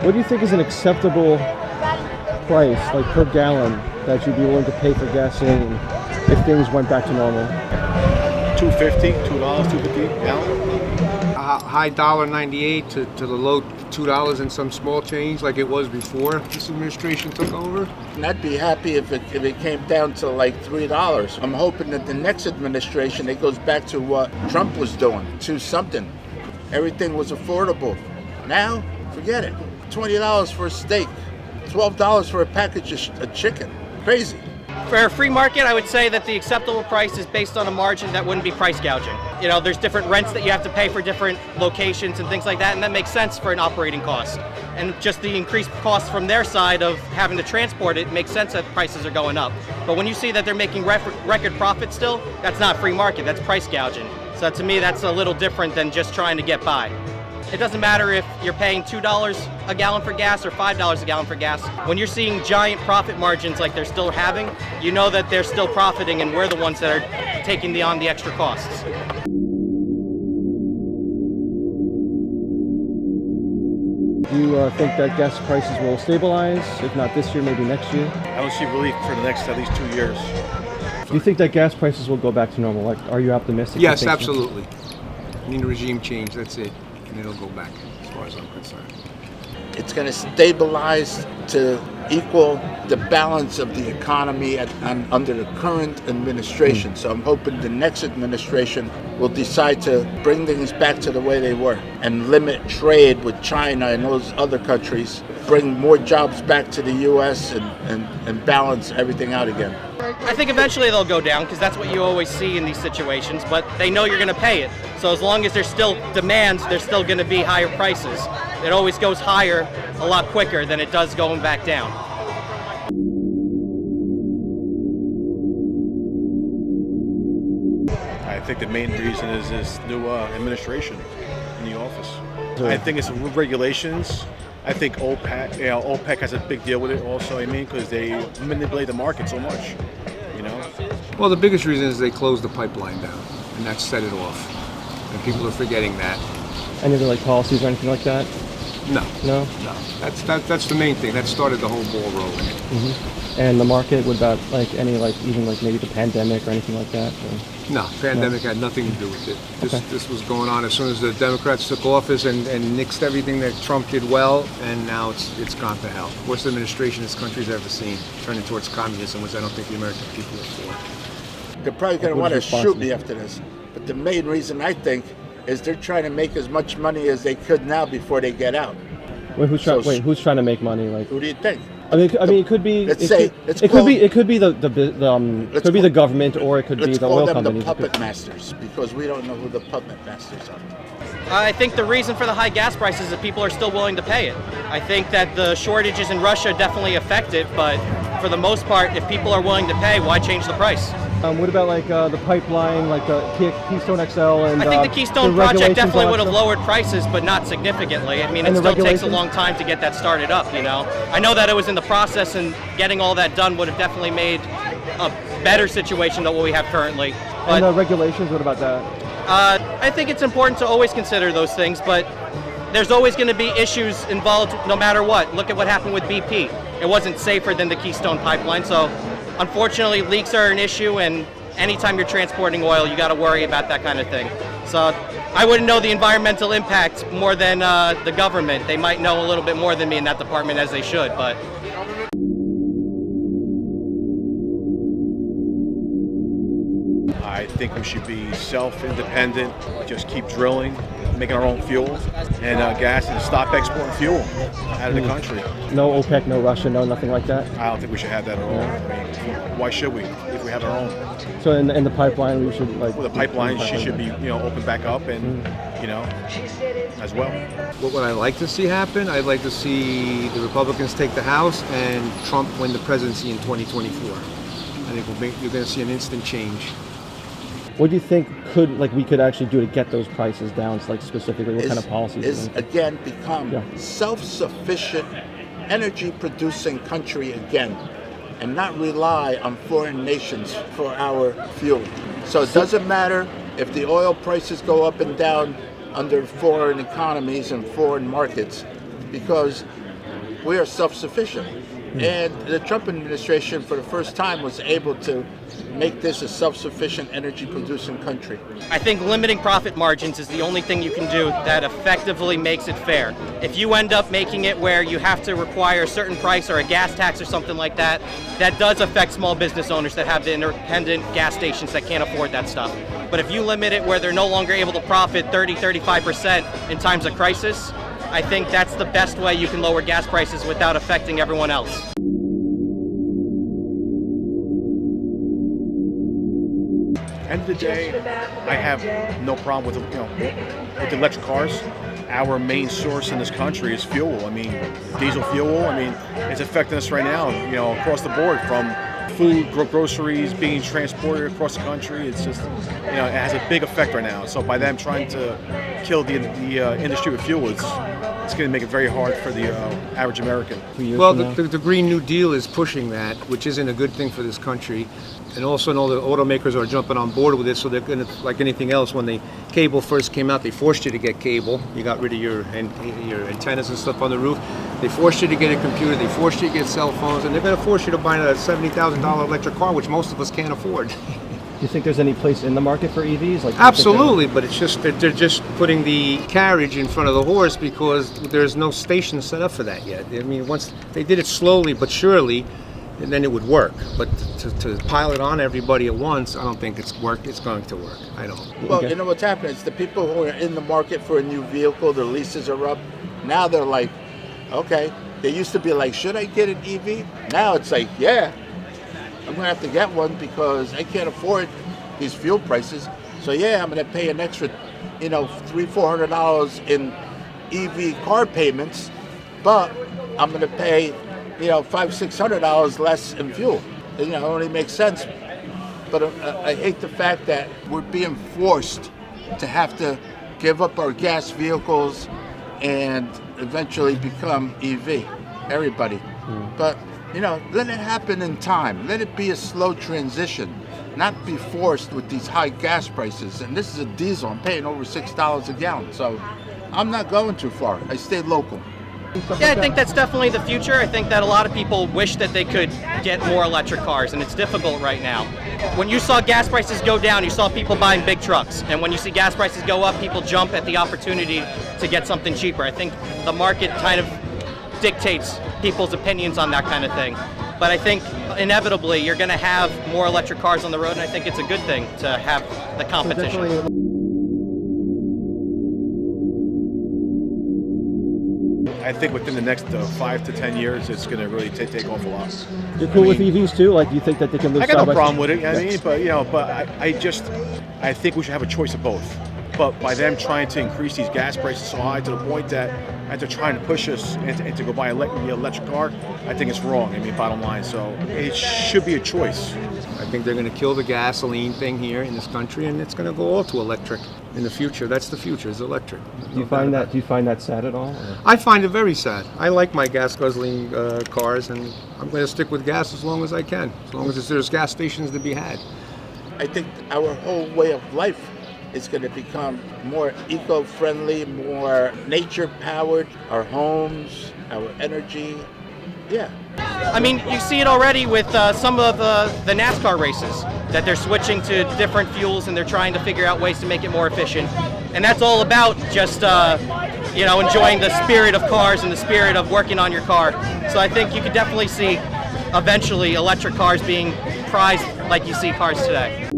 What do you think is an acceptable price, like per gallon, that you'd be willing to pay for gasoline if things went back to normal? $2.50, $2.50 gallon. High $1.98 to the low $2 and some small change, like it was before this administration took over. And I'd be happy if it came down to like $3. I'm hoping that the next administration, it goes back to what Trump was doing, to something. Everything was affordable. Now, forget it. $20 for a steak, $12 for a package of chicken. Crazy. For a free market, I would say that the acceptable price is based on a margin that wouldn't be price gouging. You know, there's different rents that you have to pay for different locations and things like that, and that makes sense for an operating cost. And just the increased cost from their side of having to transport it makes sense that prices are going up. But when you see that they're making record profits still, that's not free market, that's price gouging. So to me, that's a little different than just trying to get by. It doesn't matter if you're paying $2 a gallon for gas or $5 a gallon for gas. When you're seeing giant profit margins like they're still having, you know that they're still profiting and we're the ones that are taking on the extra costs. Do you think that gas prices will stabilize, if not this year, maybe next year? I don't see relief for the next at least 2 years. Do you think that gas prices will go back to normal? Like, are you optimistic? Yes, that things- absolutely. I need a regime change, that's it. And it'll go back, as far as I'm concerned. It's going to stabilize to equal the balance of the economy under the current administration. So I'm hoping the next administration will decide to bring things back to the way they were and limit trade with China and those other countries, bring more jobs back to the U.S. and balance everything out again. I think eventually they'll go down because that's what you always see in these situations, but they know you're going to pay it. So as long as there's still demands, there's still going to be higher prices. It always goes higher a lot quicker than it does going back down. I think the main reason is this new administration in the office. I think it's regulations. I think OPEC has a big deal with it also, because they manipulate the market so much, Well, the biggest reason is they closed the pipeline down, and that set it off. And people are forgetting that. Any other policies or anything like that? No. No? No. That's the main thing. That started the whole ball rolling. Mm-hmm. And the market, what about even maybe the pandemic or anything like that? Or? No, pandemic had nothing to do with it. This was going on as soon as the Democrats took office and nixed everything that Trump did well, and now it's gone to hell. Worst administration this country's ever seen, turning towards communism, which I don't think the American people are for. They're probably going to want to shoot me after this. But the main reason, I think, is they're trying to make as much money as they could now before they get out. Who's trying to make money? Who do you think? I mean, it could be. It could be the government, or it could be the oil companies. Let's call them the puppet masters, because we don't know who the puppet masters are. I think the reason for the high gas prices is that people are still willing to pay it. I think that the shortages in Russia definitely affect it, but for the most part, if people are willing to pay, why change the price? What about the pipeline, the Keystone XL and I think the Keystone project definitely would have lowered prices, but not significantly. I mean, it still takes a long time to get that started up, I know that it was in the process, and getting all that done would have definitely made a better situation than what we have currently. But, and the regulations, what about that? I think it's important to always consider those things, but there's always going to be issues involved no matter what. Look at what happened with BP. It wasn't safer than the Keystone pipeline, so unfortunately leaks are an issue, and anytime you're transporting oil, you got to worry about that kind of thing. So I wouldn't know the environmental impact more than the government. They might know a little bit more than me in that department, as they should, but I think we should be self-independent, just keep drilling, making our own fuel and gas, and stop exporting fuel out of the country. No OPEC, no Russia, no nothing like that? I don't think we should have that at all. I mean, why should we if we have our own? So in the pipeline, we should the pipeline should be open back up and as well. What would I like to see happen? I'd like to see the Republicans take the House and Trump win the presidency in 2024. I think you're going to see an instant change. What do you think we could actually do to get those prices down? So, like, specifically, what kind of policies? Is again become Yeah. self-sufficient, energy-producing country again, and not rely on foreign nations for our fuel. So it doesn't matter if the oil prices go up and down under foreign economies and foreign markets, because we are self-sufficient. And the Trump administration, for the first time, was able to make this a self-sufficient energy-producing country. I think limiting profit margins is the only thing you can do that effectively makes it fair. If you end up making it where you have to require a certain price or a gas tax or something like that, that does affect small business owners that have the independent gas stations that can't afford that stuff. But if you limit it where they're no longer able to profit 30-35% in times of crisis, I think that's the best way you can lower gas prices without affecting everyone else. End of the day, I have no problem with with electric cars. Our main source in this country is fuel. I mean, diesel fuel. I mean, it's affecting us right now. Across the board, from food, groceries being transported across the country. It's just, it has a big effect right now. So by them trying to kill the industry with fuel, it's going to make it very hard for the average American. Well, the Green New Deal is pushing that, which isn't a good thing for this country. And also, all the automakers are jumping on board with it, so they're going to, like anything else, when the cable first came out, they forced you to get cable. You got rid of your antennas and stuff on the roof. They forced you to get a computer, they forced you to get cell phones, and they're going to force you to buy a $70,000 electric car, which most of us can't afford. Do you think there's any place in the market for EVs? Absolutely, but it's just that they're just putting the carriage in front of the horse because there's no station set up for that yet. I mean, once they did it slowly but surely, and then it would work. But to pile it on everybody at once, I don't think it's going to work. I don't. Well, you know what's happening? It's the people who are in the market for a new vehicle, their leases are up. Now they're like, okay. They used to be like, should I get an EV? Now it's like, yeah, I'm going to have to get one because I can't afford these fuel prices. So yeah, I'm going to pay an extra, $300-400 in EV car payments, but I'm going to pay $500-600 less in fuel. It only makes sense. But I hate the fact that we're being forced to have to give up our gas vehicles and eventually become EV. Everybody. But let it happen in time. Let it be a slow transition, not be forced with these high gas prices. And this is a diesel. I'm paying over $6 a gallon. So I'm not going too far. I stay local. Yeah, I think that's definitely the future. I think that a lot of people wish that they could get more electric cars, and it's difficult right now. When you saw gas prices go down, you saw people buying big trucks. And when you see gas prices go up, people jump at the opportunity to get something cheaper. I think the market kind of dictates people's opinions on that kind of thing. But I think inevitably you're going to have more electric cars on the road, and I think it's a good thing to have the competition. I think within the next 5 to 10 years, it's going to really take off a lot. You're cool with EVs too? Like, do you think that they can move? I got no problem with it. I mean, but I think we should have a choice of both. But by them trying to increase these gas prices so high to the point that they're trying to push us and to go buy the electric car, I think it's wrong. I mean, bottom line. So it should be a choice. I think they're going to kill the gasoline thing here in this country, and it's going to go all to electric in the future. That's the future, is electric. Do you find that sad at all? Or? I find it very sad. I like my gas guzzling cars, and I'm going to stick with gas as long as I can, as long as there's gas stations to be had. I think our whole way of life is going to become more eco-friendly, more nature-powered. Our homes, our energy, yeah. I mean, you see it already with some of the NASCAR races, that they're switching to different fuels and they're trying to figure out ways to make it more efficient. And that's all about just, enjoying the spirit of cars and the spirit of working on your car. So I think you could definitely see eventually electric cars being prized like you see cars today.